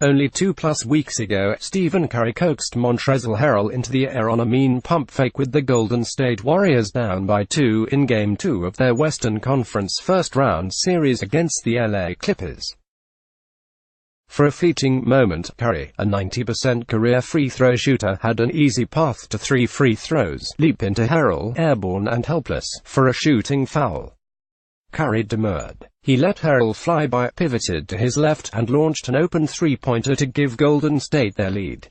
Only 2+ weeks ago, Stephen Curry coaxed Montrezl Harrell into the air on a mean pump fake with the Golden State Warriors down by 2 in Game 2 of their Western Conference first-round series against the LA Clippers. For a fleeting moment, Curry, a 90% career free throw shooter, had an easy path to 3 free throws, leap into Harrell, airborne and helpless, for a shooting foul. Curry demurred. He let Harrell fly by, pivoted to his left, and launched an open three-pointer to give Golden State their lead.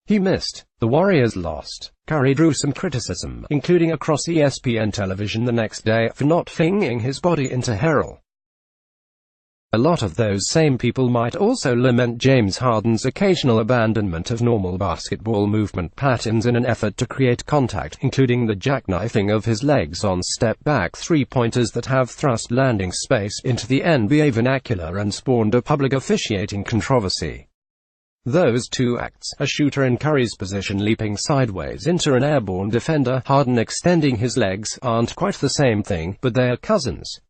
He missed. The Warriors lost. Curry drew some criticism, including across ESPN television the next day, for not flinging his body into Harrell. A lot of those same people might also lament James Harden's occasional abandonment of normal basketball movement patterns in an effort to create contact, including the jackknifing of his legs on step-back three-pointers that have thrust landing space into the NBA vernacular and spawned a public officiating controversy. Those two acts, a shooter in Curry's position leaping sideways into an airborne defender, Harden extending his legs, aren't quite the same thing, but they're cousins.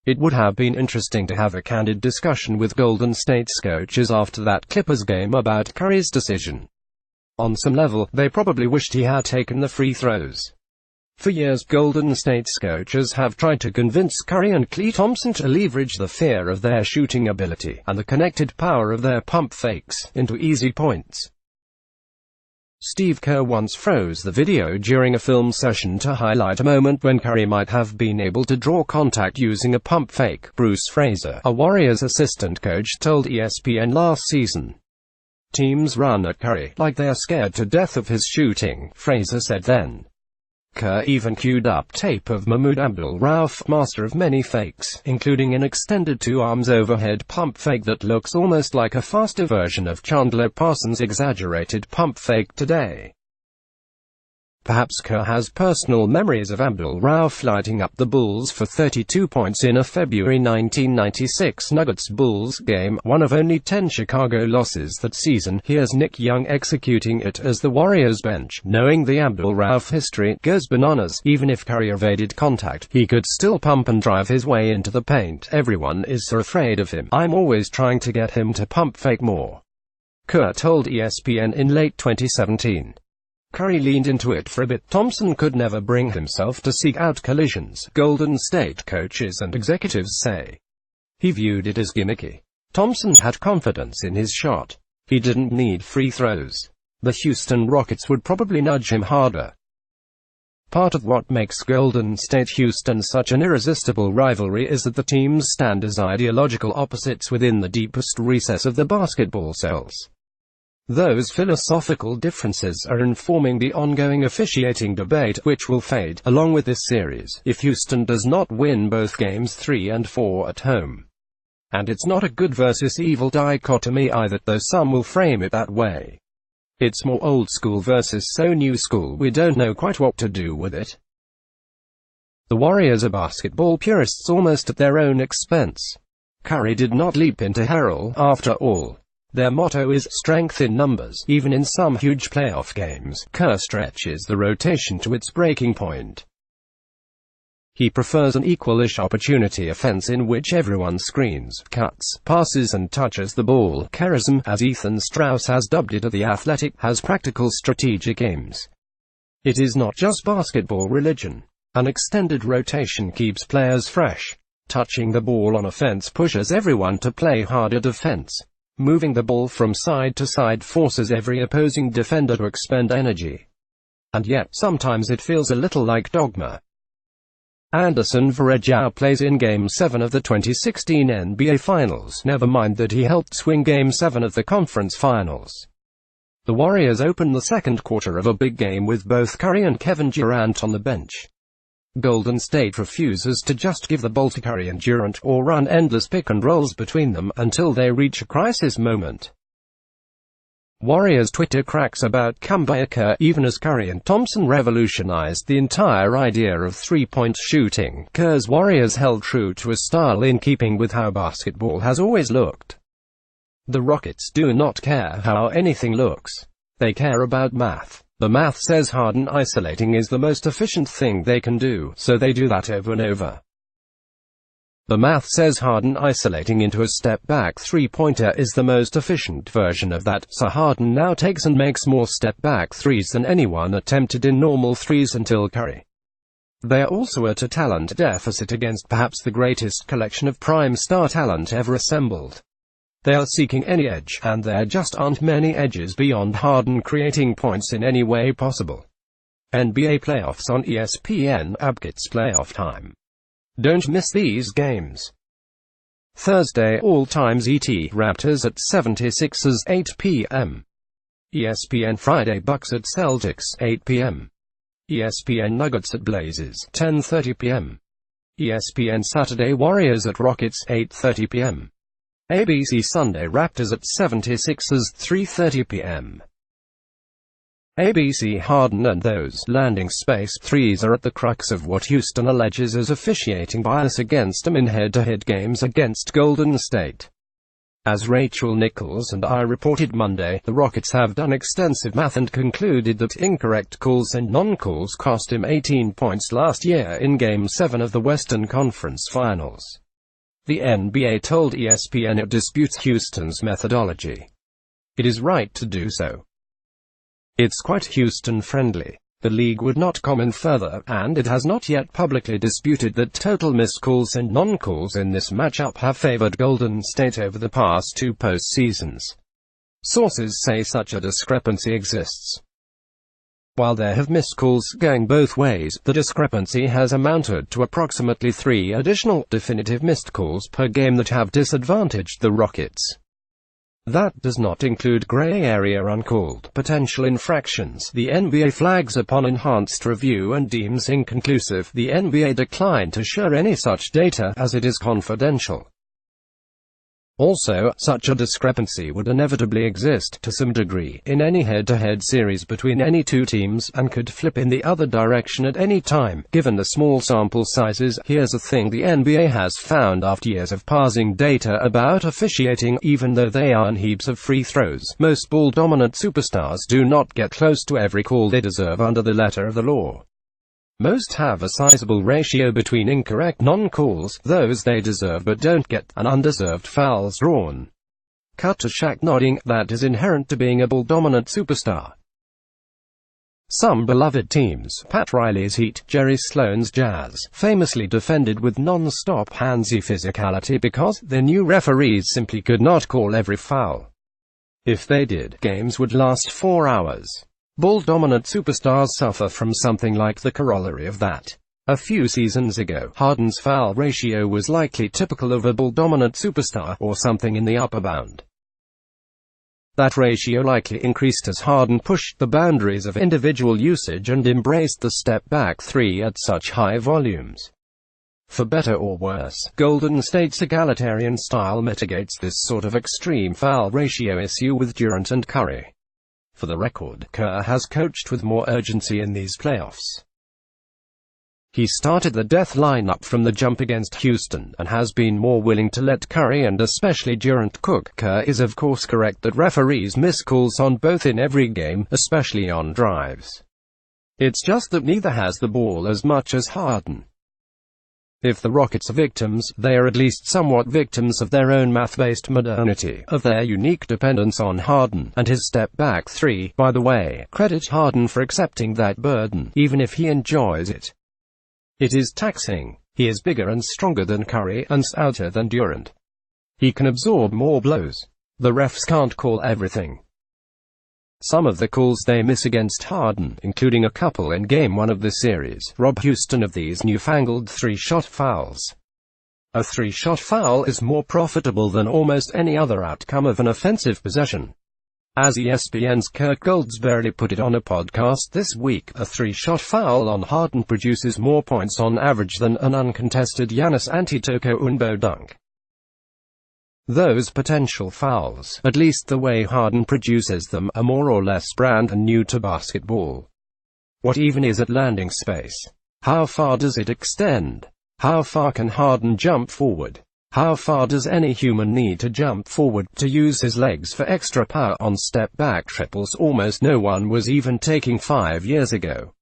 It would have been interesting to have a candid discussion with Golden State's coaches after that Clippers game about Curry's decision. On some level, they probably wished he had taken the free throws. For years, Golden State's coaches have tried to convince Curry and Klay Thompson to leverage the fear of their shooting ability, and the connected power of their pump fakes, into easy points. Steve Kerr once froze the video during a film session to highlight a moment when Curry might have been able to draw contact using a pump fake, Bruce Fraser, a Warriors assistant coach, told ESPN last season. "Teams run at Curry like they're scared to death of his shooting," Fraser said then. Kerr even queued up tape of Mahmoud Abdul-Rauf, master of many fakes, including an extended two-arms overhead pump fake that looks almost like a faster version of Chandler Parsons' exaggerated pump fake today. Perhaps Kerr has personal memories of Abdul-Rauf lighting up the Bulls for 32 points in a February 1996 Nuggets-Bulls game, one of only 10 Chicago losses that season. Here's Nick Young executing it as the Warriors bench, knowing the Abdul-Rauf history, goes bananas. Even if Curry evaded contact, he could still pump and drive his way into the paint. Everyone is so afraid of him. I'm always trying to get him to pump fake more, Kerr told ESPN in late 2017. Curry leaned into it for a bit. Thompson could never bring himself to seek out collisions, Golden State coaches and executives say. He viewed it as gimmicky. Thompson had confidence in his shot. He didn't need free throws. The Houston Rockets would probably nudge him harder. Part of what makes Golden State-Houston such an irresistible rivalry is that the teams stand as ideological opposites within the deepest recess of the basketball cells. Those philosophical differences are informing the ongoing officiating debate, which will fade, along with this series, if Houston does not win both games 3 and 4 at home. And it's not a good versus evil dichotomy either, though some will frame it that way. It's more old school versus so new school, we don't know quite what to do with it. The Warriors are basketball purists almost at their own expense. Curry did not leap into Harrell, after all. Their motto is, strength in numbers. Even in some huge playoff games, Kerr stretches the rotation to its breaking point. He prefers an equal-ish opportunity offense in which everyone screens, cuts, passes and touches the ball. Kerrism, as Ethan Strauss has dubbed it at The Athletic, has practical strategic aims. It is not just basketball religion. An extended rotation keeps players fresh. Touching the ball on offense pushes everyone to play harder defense. Moving the ball from side to side forces every opposing defender to expend energy. And yet, sometimes it feels a little like dogma. Anderson Varejao plays in Game 7 of the 2016 NBA Finals, never mind that he helped swing Game 7 of the conference finals. The Warriors open the second quarter of a big game with both Curry and Kevin Durant on the bench. Golden State refuses to just give the ball to Curry and Durant, or run endless pick and rolls between them, until they reach a crisis moment. Warriors Twitter cracks about comeback occur, even as Curry and Thompson revolutionized the entire idea of three-point shooting. Kerr's Warriors held true to a style in keeping with how basketball has always looked. The Rockets do not care how anything looks. They care about math. The math says Harden isolating is the most efficient thing they can do, so they do that over and over. The math says Harden isolating into a step-back three-pointer is the most efficient version of that, so Harden now takes and makes more step-back threes than anyone attempted in normal threes until Curry. They are also at a talent deficit against perhaps the greatest collection of prime star talent ever assembled. They are seeking any edge, and there just aren't many edges beyond Harden creating points in any way possible. NBA playoffs on ESPN. Abgits playoff time. Don't miss these games. Thursday all-times ET Raptors at 76ers 8 p.m. ESPN Friday Bucks at Celtics 8 p.m. ESPN Nuggets at Blazers 10:30 p.m. ESPN Saturday Warriors at Rockets 8:30 p.m. ABC Sunday Raptors at 76ers 3:30 p.m. ABC Harden and those landing space threes are at the crux of what Houston alleges is officiating bias against them in head-to-head games against Golden State. As Rachel Nichols and I reported Monday, the Rockets have done extensive math and concluded that incorrect calls and non-calls cost him 18 points last year in Game 7 of the Western Conference Finals. The NBA told ESPN it disputes Houston's methodology. It is right to do so. It's quite Houston-friendly. The league would not comment further, and it has not yet publicly disputed that total missed calls and non-calls in this matchup have favored Golden State over the past two postseasons. Sources say such a discrepancy exists. While there have missed calls going both ways, the discrepancy has amounted to approximately 3 additional definitive missed calls per game that have disadvantaged the Rockets. That does not include gray area uncalled potential infractions the NBA flags upon enhanced review and deems inconclusive. The NBA declined to share any such data, as it is confidential. Also, such a discrepancy would inevitably exist, to some degree, in any head-to-head series between any two teams, and could flip in the other direction at any time, given the small sample sizes. Here's a thing the NBA has found after years of parsing data about officiating: even though they earn heaps of free throws, most ball-dominant superstars do not get close to every call they deserve under the letter of the law. Most have a sizable ratio between incorrect non-calls, those they deserve but don't get, and undeserved fouls drawn. Cut to Shaq nodding. That is inherent to being a ball-dominant superstar. Some beloved teams, Pat Riley's Heat, Jerry Sloan's Jazz, famously defended with non-stop handsy physicality because their new referees simply could not call every foul. If they did, games would last 4 hours. Ball-dominant superstars suffer from something like the corollary of that. A few seasons ago, Harden's foul ratio was likely typical of a ball-dominant superstar, or something in the upper bound. That ratio likely increased as Harden pushed the boundaries of individual usage and embraced the step-back three at such high volumes. For better or worse, Golden State's egalitarian style mitigates this sort of extreme foul ratio issue with Durant and Curry. For the record, Kerr has coached with more urgency in these playoffs. He started the death lineup from the jump against Houston, and has been more willing to let Curry and especially Durant cook. Kerr is of course correct that referees miss calls on both in every game, especially on drives. It's just that neither has the ball as much as Harden. If the Rockets are victims, they are at least somewhat victims of their own math-based modernity, of their unique dependence on Harden, and his step-back three. By the way, credit Harden for accepting that burden, even if he enjoys it. It is taxing. He is bigger and stronger than Curry, and stouter than Durant. He can absorb more blows. The refs can't call everything. Some of the calls they miss against Harden, including a couple in Game 1 of the series, rob Houston of these newfangled three-shot fouls. A three-shot foul is more profitable than almost any other outcome of an offensive possession. As ESPN's Kirk Goldsberry put it on a podcast this week, a three-shot foul on Harden produces more points on average than an uncontested Giannis Antetokounmpo dunk. Those potential fouls, at least the way Harden produces them, are more or less brand new to basketball. What even is at landing space? How far does it extend? How far can Harden jump forward? How far does any human need to jump forward, to use his legs for extra power on step-back triples almost no one was even taking 5 years ago?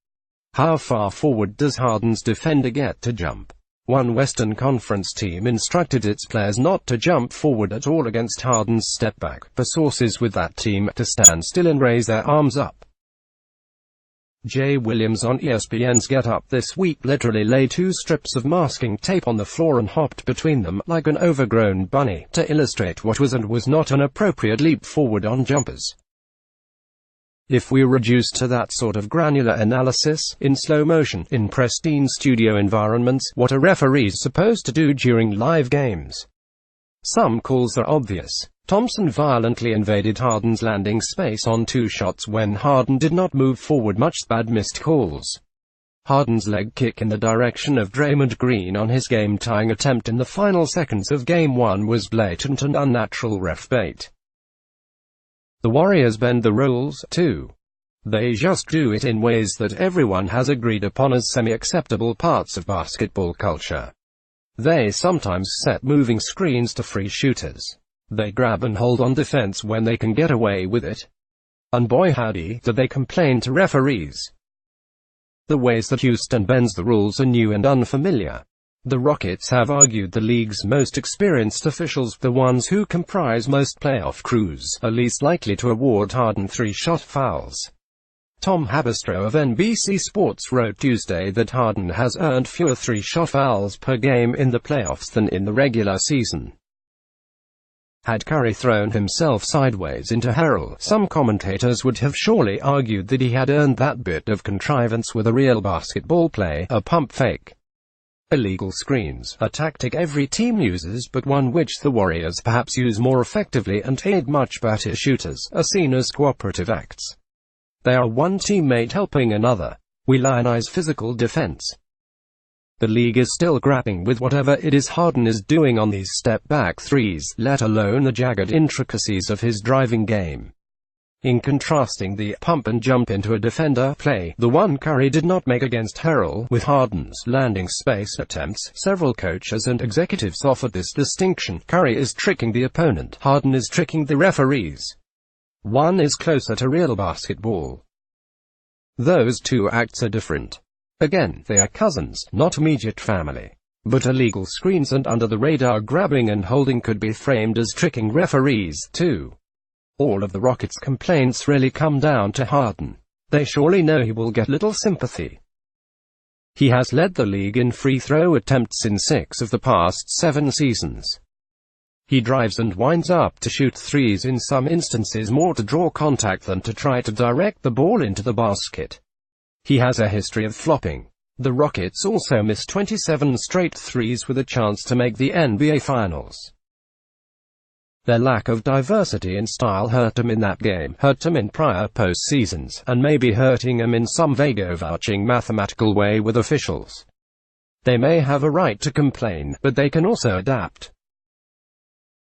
How far forward does Harden's defender get to jump? One Western Conference team instructed its players not to jump forward at all against Harden's step back, for sources with that team to stand still and raise their arms up. Jay Williams on ESPN's Get Up this week literally laid 2 strips of masking tape on the floor and hopped between them like an overgrown bunny to illustrate what was and was not an appropriate leap forward on jumpers. If we reduce to that sort of granular analysis, in slow motion, in pristine studio environments, what are referees supposed to do during live games? Some calls are obvious. Thompson violently invaded Harden's landing space on 2 shots when Harden did not move forward much. Bad missed calls. Harden's leg kick in the direction of Draymond Green on his game-tying attempt in the final seconds of Game 1 was blatant and unnatural ref bait. The Warriors bend the rules, too. They just do it in ways that everyone has agreed upon as semi-acceptable parts of basketball culture. They sometimes set moving screens to free shooters. They grab and hold on defense when they can get away with it. And boy howdy, do they complain to referees. The ways that Houston bends the rules are new and unfamiliar. The Rockets have argued the league's most experienced officials, the ones who comprise most playoff crews, are least likely to award Harden 3-shot fouls. Tom Haberstroh of NBC Sports wrote Tuesday that Harden has earned fewer 3-shot fouls per game in the playoffs than in the regular season. Had Curry thrown himself sideways into Harrell, some commentators would have surely argued that he had earned that bit of contrivance with a real basketball play, a pump fake. Illegal screens, a tactic every team uses but one which the Warriors perhaps use more effectively and aid much better shooters, are seen as cooperative acts. They are one teammate helping another. We lionize physical defense. The league is still grappling with whatever it is Harden is doing on these step-back threes, let alone the jagged intricacies of his driving game. In contrasting the pump and jump into a defender play, the one Curry did not make against Harrell, with Harden's landing space attempts, several coaches and executives offered this distinction. Curry is tricking the opponent, Harden is tricking the referees. One is closer to real basketball. Those 2 acts are different. Again, they are cousins, not immediate family. But illegal screens and under-the-radar grabbing and holding could be framed as tricking referees, too. All of the Rockets' complaints really come down to Harden. They surely know he will get little sympathy. He has led the league in free throw attempts in 6 of the past 7 seasons. He drives and winds up to shoot threes, in some instances more to draw contact than to try to direct the ball into the basket. He has a history of flopping. The Rockets also missed 27 straight threes with a chance to make the NBA Finals. Their lack of diversity in style hurt them in that game, hurt them in prior postseasons, and may be hurting them in some vague overarching mathematical way with officials. They may have a right to complain, but they can also adapt.